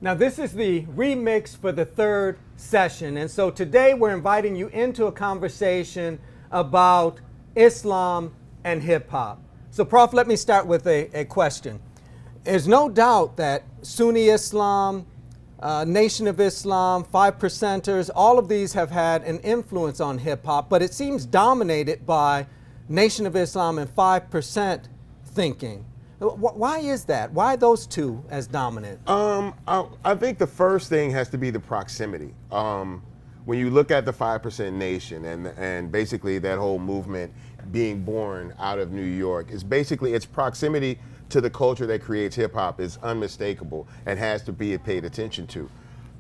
Now, this is the remix for the third session. And so today we're inviting you into a conversation about Islam and hip hop. So, Prof, let me start with a question. There's no doubt that Sunni Islam, Nation of Islam, Five Percenters, all of these have had an influence on hip hop, but it seems dominated by Nation of Islam and 5% thinking. Why is that? Why those two as dominant? I think the first thing has to be the proximity. When you look at the 5% Nation and basically that whole movement being born out of New York, is basically its proximity to the culture that creates hip hop is unmistakable and has to be paid attention to.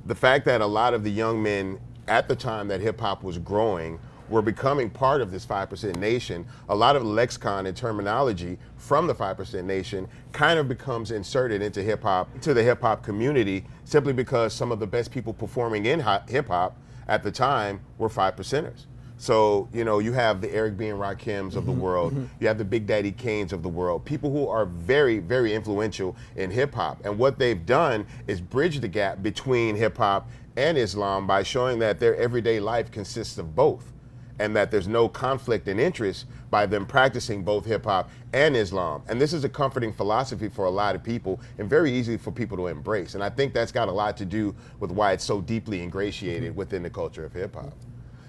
The fact that a lot of the young men at the time that hip hop was growing were becoming part of this 5% Nation, a lot of lexicon and terminology from the 5% Nation kind of becomes inserted into hip hop, to the hip hop community, simply because some of the best people performing in hip hop at the time were 5%ers. So, you know, you have the Eric B. and Rakims of the world, you have the Big Daddy Kanes of the world, people who are very, very influential in hip hop. And what they've done is bridge the gap between hip hop and Islam by showing that their everyday life consists of both, and that there's no conflict in interest by them practicing both hip hop and Islam. And this is a comforting philosophy for a lot of people and very easy for people to embrace. And I think that's got a lot to do with why it's so deeply ingratiated within the culture of hip hop.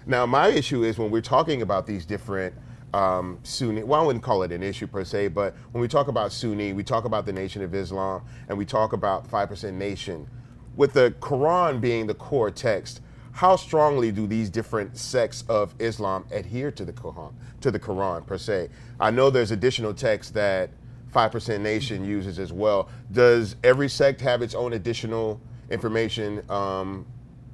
Now, my issue is when we're talking about these different Sunni, well, I wouldn't call it an issue per se, but when we talk about Sunni, we talk about the Nation of Islam, and we talk about 5% Nation. With the Quran being the core text, how strongly do these different sects of Islam adhere to the Quran per se? I know there's additional texts that 5% Nation uses as well. Does every sect have its own additional information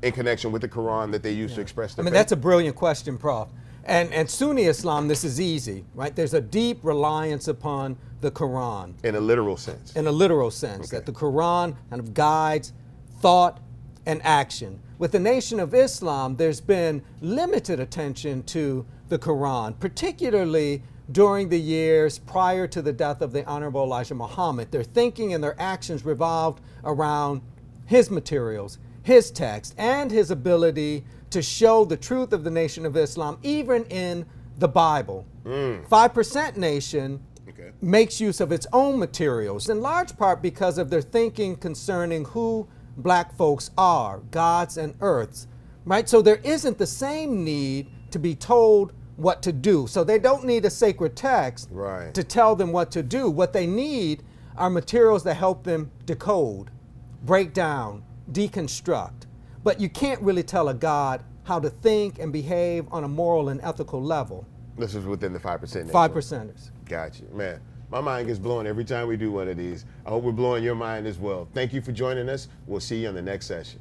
in connection with the Quran that they use to express their faith? That's a brilliant question, Prof. And Sunni Islam, this is easy, right? There's a deep reliance upon the Quran. In a literal sense. In a literal sense, that the Quran kind of guides thought and action. With the Nation of Islam, there's been limited attention to the Quran, particularly during the years prior to the death of the Honorable Elijah Muhammad. Their thinking and their actions revolved around his materials, his text, and his ability to show the truth of the Nation of Islam, even in the Bible. 5% Nation makes use of its own materials, in large part because of their thinking concerning who black folks are, gods and earths, right? So there isn't the same need to be told what to do. So they don't need a sacred text to tell them what to do. What they need are materials that help them decode, break down, deconstruct. But you can't really tell a God how to think and behave on a moral and ethical level. This is within the 5%. 5%ers. Gotcha. Man, my mind gets blown every time we do one of these. I hope we're blowing your mind as well. Thank you for joining us. We'll see you on the next session.